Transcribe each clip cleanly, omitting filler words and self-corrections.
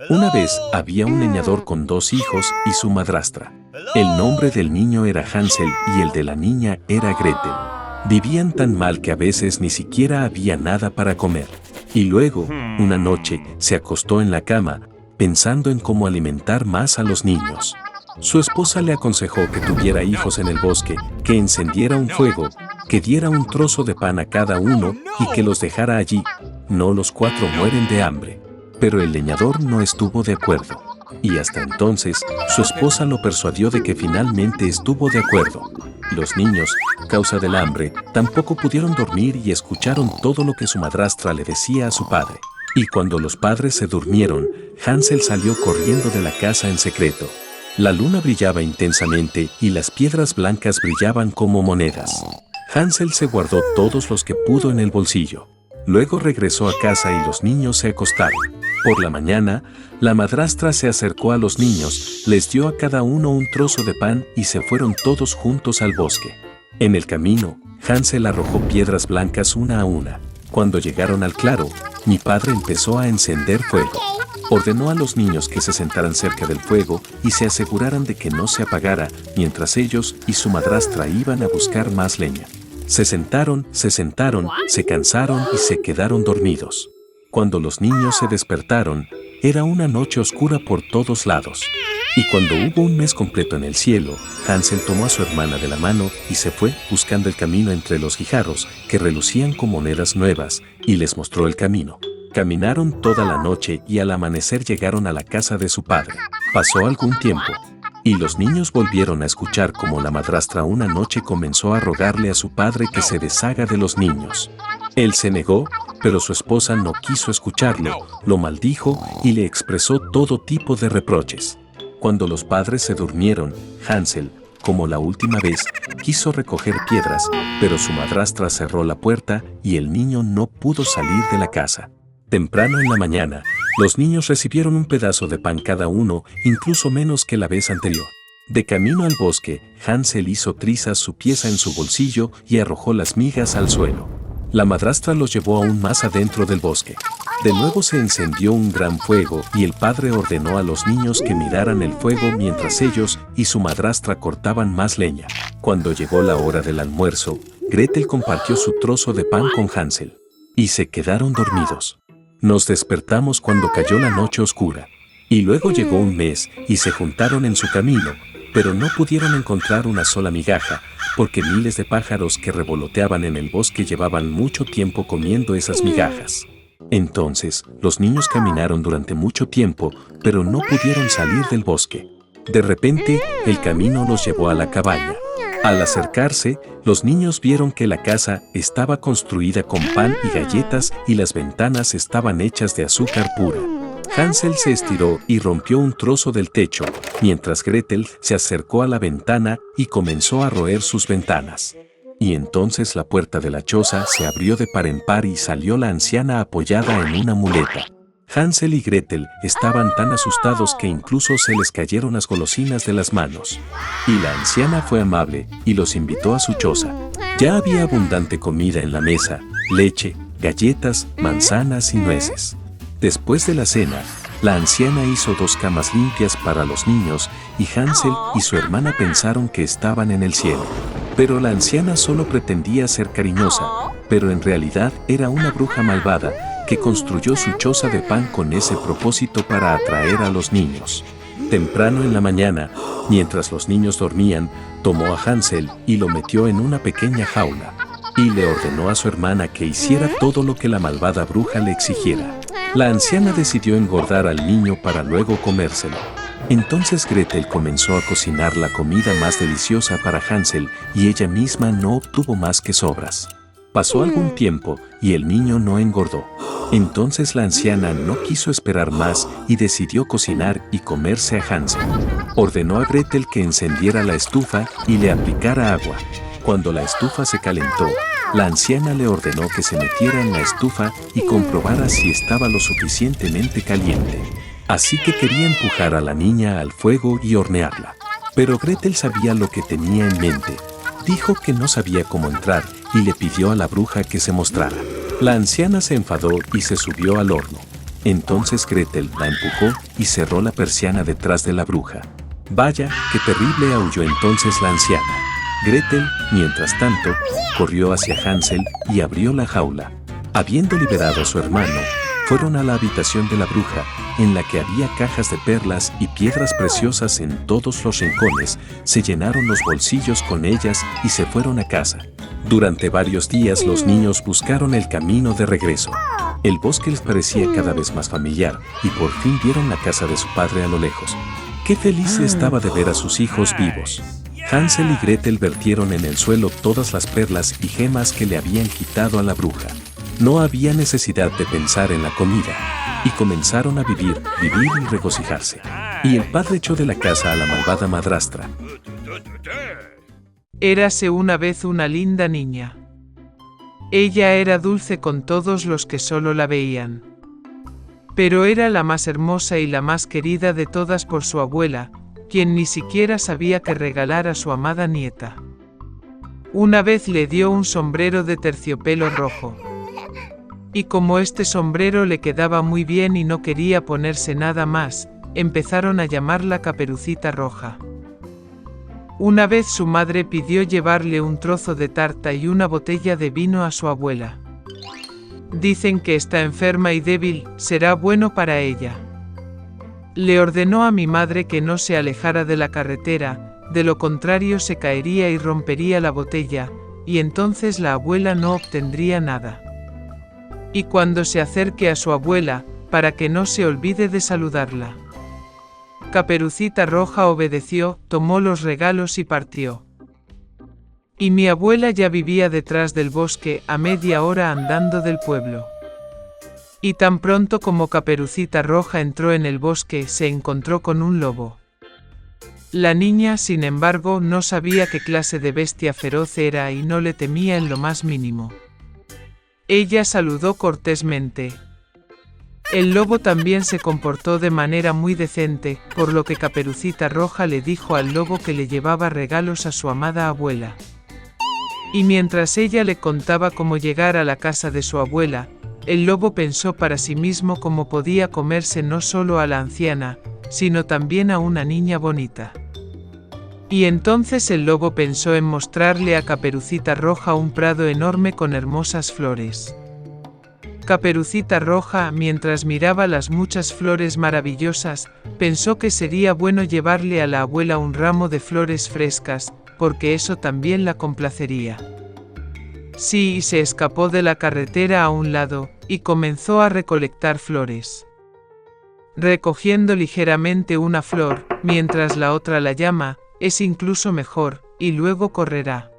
Una vez había un leñador con 2 hijos y su madrastra. El nombre del niño era Hansel y el de la niña era Gretel. Vivían tan mal que a veces ni siquiera había nada para comer. Y luego, una noche, se acostó en la cama, pensando en cómo alimentar más a los niños. Su esposa le aconsejó que tuviera hijos en el bosque, que encendiera un fuego, que diera un trozo de pan a cada uno y que los dejara allí. No, los 4 mueren de hambre. Pero el leñador no estuvo de acuerdo. Y hasta entonces, su esposa lo persuadió de que finalmente estuvo de acuerdo. Los niños, causa del hambre, tampoco pudieron dormir y escucharon todo lo que su madrastra le decía a su padre. Y cuando los padres se durmieron, Hansel salió corriendo de la casa en secreto. La luna brillaba intensamente y las piedras blancas brillaban como monedas. Hansel se guardó todos los que pudo en el bolsillo. Luego regresó a casa y los niños se acostaron. Por la mañana, la madrastra se acercó a los niños, les dio a cada uno un trozo de pan y se fueron todos juntos al bosque. En el camino, Hansel arrojó piedras blancas una a una. Cuando llegaron al claro, mi padre empezó a encender fuego. Ordenó a los niños que se sentaran cerca del fuego y se aseguraran de que no se apagara, mientras ellos y su madrastra iban a buscar más leña. Se sentaron, se cansaron y se quedaron dormidos. Cuando los niños se despertaron, era una noche oscura por todos lados. Y cuando hubo un mes completo en el cielo, Hansel tomó a su hermana de la mano y se fue buscando el camino entre los guijarros que relucían con monedas nuevas, y les mostró el camino. Caminaron toda la noche y al amanecer llegaron a la casa de su padre. Pasó algún tiempo, y los niños volvieron a escuchar cómo la madrastra una noche comenzó a rogarle a su padre que se deshaga de los niños. Él se negó, pero su esposa no quiso escucharlo, lo maldijo y le expresó todo tipo de reproches. Cuando los padres se durmieron, Hansel, como la última vez, quiso recoger piedras, pero su madrastra cerró la puerta y el niño no pudo salir de la casa. Temprano en la mañana, los niños recibieron un pedazo de pan cada uno, incluso menos que la vez anterior. De camino al bosque, Hansel hizo trizas su pieza en su bolsillo y arrojó las migas al suelo. La madrastra los llevó aún más adentro del bosque. De nuevo se encendió un gran fuego y el padre ordenó a los niños que miraran el fuego mientras ellos y su madrastra cortaban más leña. Cuando llegó la hora del almuerzo, Gretel compartió su trozo de pan con Hansel. Y se quedaron dormidos. Nos despertamos cuando cayó la noche oscura. Y luego llegó un mes y se juntaron en su camino, pero no pudieron encontrar una sola migaja, porque miles de pájaros que revoloteaban en el bosque llevaban mucho tiempo comiendo esas migajas. Entonces, los niños caminaron durante mucho tiempo, pero no pudieron salir del bosque. De repente, el camino los llevó a la cabaña. Al acercarse, los niños vieron que la casa estaba construida con pan y galletas y las ventanas estaban hechas de azúcar pura. Hansel se estiró y rompió un trozo del techo, mientras Gretel se acercó a la ventana y comenzó a roer sus ventanas. Y entonces la puerta de la choza se abrió de par en par y salió la anciana apoyada en una muleta. Hansel y Gretel estaban tan asustados que incluso se les cayeron las golosinas de las manos. Y la anciana fue amable y los invitó a su choza. Ya había abundante comida en la mesa, leche, galletas, manzanas y nueces. Después de la cena, la anciana hizo 2 camas limpias para los niños y Hansel y su hermana pensaron que estaban en el cielo. Pero la anciana solo pretendía ser cariñosa, pero en realidad era una bruja malvada que construyó su choza de pan con ese propósito para atraer a los niños. Temprano en la mañana, mientras los niños dormían, tomó a Hansel y lo metió en una pequeña jaula. Y le ordenó a su hermana que hiciera todo lo que la malvada bruja le exigiera. La anciana decidió engordar al niño para luego comérselo. Entonces Gretel comenzó a cocinar la comida más deliciosa para Hansel y ella misma no obtuvo más que sobras. Pasó algún tiempo y el niño no engordó. Entonces la anciana no quiso esperar más y decidió cocinar y comerse a Hansel. Ordenó a Gretel que encendiera la estufa y le aplicara agua. Cuando la estufa se calentó, la anciana le ordenó que se metiera en la estufa y comprobara si estaba lo suficientemente caliente. Así que quería empujar a la niña al fuego y hornearla. Pero Gretel sabía lo que tenía en mente. Dijo que no sabía cómo entrar y le pidió a la bruja que se mostrara. La anciana se enfadó y se subió al horno. Entonces Gretel la empujó y cerró la persiana detrás de la bruja. Vaya, qué terrible, aulló entonces la anciana. Gretel, mientras tanto, corrió hacia Hansel y abrió la jaula. Habiendo liberado a su hermano, fueron a la habitación de la bruja, en la que había cajas de perlas y piedras preciosas en todos los rincones, se llenaron los bolsillos con ellas y se fueron a casa. Durante varios días los niños buscaron el camino de regreso. El bosque les parecía cada vez más familiar y por fin vieron la casa de su padre a lo lejos. Qué feliz estaba de ver a sus hijos vivos. Hansel y Gretel vertieron en el suelo todas las perlas y gemas que le habían quitado a la bruja. No había necesidad de pensar en la comida, y comenzaron a vivir y regocijarse. Y el padre echó de la casa a la malvada madrastra. Érase una vez una linda niña. Ella era dulce con todos los que solo la veían. Pero era la más hermosa y la más querida de todas por su abuela, quien ni siquiera sabía qué regalar a su amada nieta. Una vez le dio un sombrero de terciopelo rojo. Y como este sombrero le quedaba muy bien y no quería ponerse nada más, empezaron a llamarla Caperucita Roja. Una vez su madre pidió llevarle un trozo de tarta y una botella de vino a su abuela. Dicen que está enferma y débil, será bueno para ella. Le ordenó a mi madre que no se alejara de la carretera, de lo contrario se caería y rompería la botella, y entonces la abuela no obtendría nada. Y cuando se acerque a su abuela, para que no se olvide de saludarla. Caperucita Roja obedeció, tomó los regalos y partió. Y mi abuela ya vivía detrás del bosque, a media hora andando del pueblo. Y tan pronto como Caperucita Roja entró en el bosque, se encontró con un lobo. La niña, sin embargo, no sabía qué clase de bestia feroz era y no le temía en lo más mínimo. Ella saludó cortésmente. El lobo también se comportó de manera muy decente, por lo que Caperucita Roja le dijo al lobo que le llevaba regalos a su amada abuela. Y mientras ella le contaba cómo llegar a la casa de su abuela, el lobo pensó para sí mismo cómo podía comerse no solo a la anciana, sino también a una niña bonita. Y entonces el lobo pensó en mostrarle a Caperucita Roja un prado enorme con hermosas flores. Caperucita Roja, mientras miraba las muchas flores maravillosas, pensó que sería bueno llevarle a la abuela un ramo de flores frescas, porque eso también la complacería. Sí, y se escapó de la carretera a un lado, y comenzó a recolectar flores. Recogiendo ligeramente una flor, mientras la otra la llama, es incluso mejor, y luego correrá.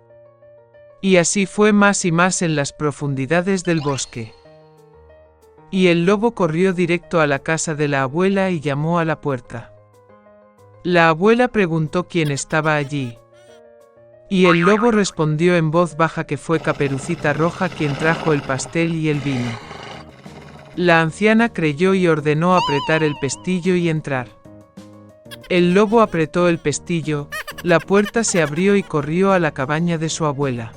Y así fue más y más en las profundidades del bosque. Y el lobo corrió directo a la casa de la abuela y llamó a la puerta. La abuela preguntó quién estaba allí. Y el lobo respondió en voz baja que fue Caperucita Roja quien trajo el pastel y el vino. La anciana creyó y ordenó apretar el pestillo y entrar. El lobo apretó el pestillo, la puerta se abrió y corrió a la cabaña de su abuela.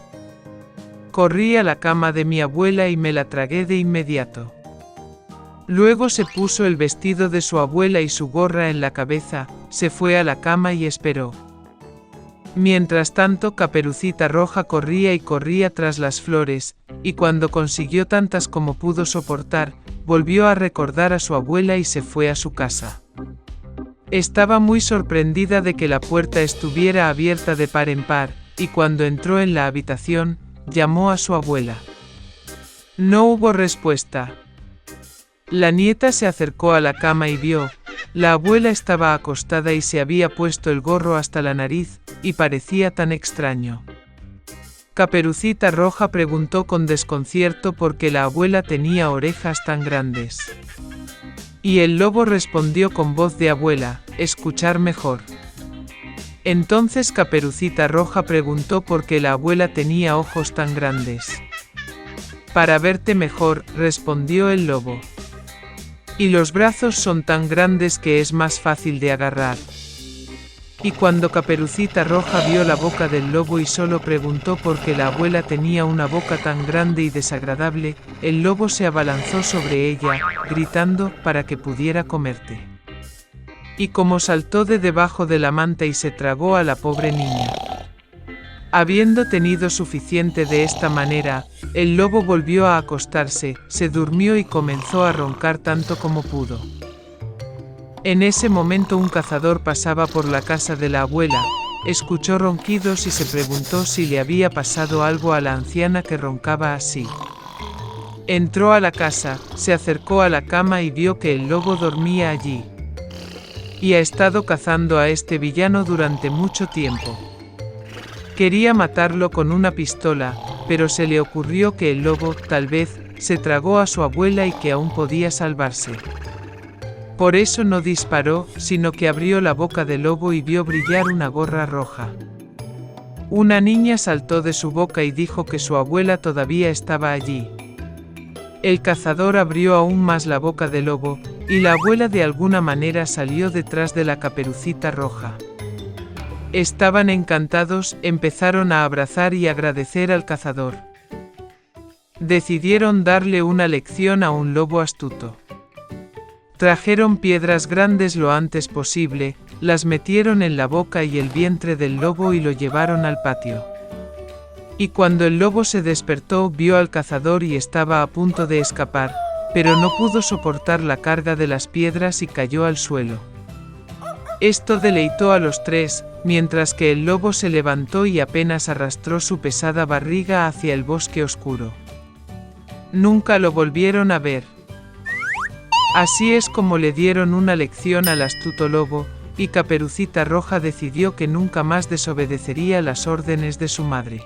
Corrí a la cama de mi abuela y me la tragué de inmediato. Luego se puso el vestido de su abuela y su gorra en la cabeza, se fue a la cama y esperó. Mientras tanto, Caperucita Roja corría y corría tras las flores, y cuando consiguió tantas como pudo soportar, volvió a recordar a su abuela y se fue a su casa. Estaba muy sorprendida de que la puerta estuviera abierta de par en par, y cuando entró en la habitación, llamó a su abuela. No hubo respuesta. La nieta se acercó a la cama y vio, la abuela estaba acostada y se había puesto el gorro hasta la nariz, y parecía tan extraño. Caperucita Roja preguntó con desconcierto por qué la abuela tenía orejas tan grandes. Y el lobo respondió con voz de abuela, escuchar mejor. Entonces Caperucita Roja preguntó por qué la abuela tenía ojos tan grandes. Para verte mejor, respondió el lobo. Y los brazos son tan grandes que es más fácil de agarrar. Y cuando Caperucita Roja vio la boca del lobo y solo preguntó por qué la abuela tenía una boca tan grande y desagradable, el lobo se abalanzó sobre ella, gritando para que pudiera comerte. Y como saltó de debajo de la manta y se tragó a la pobre niña. Habiendo tenido suficiente de esta manera, el lobo volvió a acostarse, se durmió y comenzó a roncar tanto como pudo. En ese momento un cazador pasaba por la casa de la abuela, escuchó ronquidos y se preguntó si le había pasado algo a la anciana que roncaba así. Entró a la casa, se acercó a la cama y vio que el lobo dormía allí. Y ha estado cazando a este villano durante mucho tiempo. Quería matarlo con una pistola, pero se le ocurrió que el lobo, tal vez, se tragó a su abuela y que aún podía salvarse. Por eso no disparó, sino que abrió la boca del lobo y vio brillar una gorra roja. Una niña saltó de su boca y dijo que su abuela todavía estaba allí. El cazador abrió aún más la boca del lobo, y la abuela de alguna manera salió detrás de la Caperucita Roja. Estaban encantados, empezaron a abrazar y agradecer al cazador. Decidieron darle una lección a un lobo astuto. Trajeron piedras grandes lo antes posible, las metieron en la boca y el vientre del lobo y lo llevaron al patio. Y cuando el lobo se despertó vio al cazador y estaba a punto de escapar, pero no pudo soportar la carga de las piedras y cayó al suelo. Esto deleitó a los tres, mientras que el lobo se levantó y apenas arrastró su pesada barriga hacia el bosque oscuro. Nunca lo volvieron a ver. Así es como le dieron una lección al astuto lobo, y Caperucita Roja decidió que nunca más desobedecería las órdenes de su madre.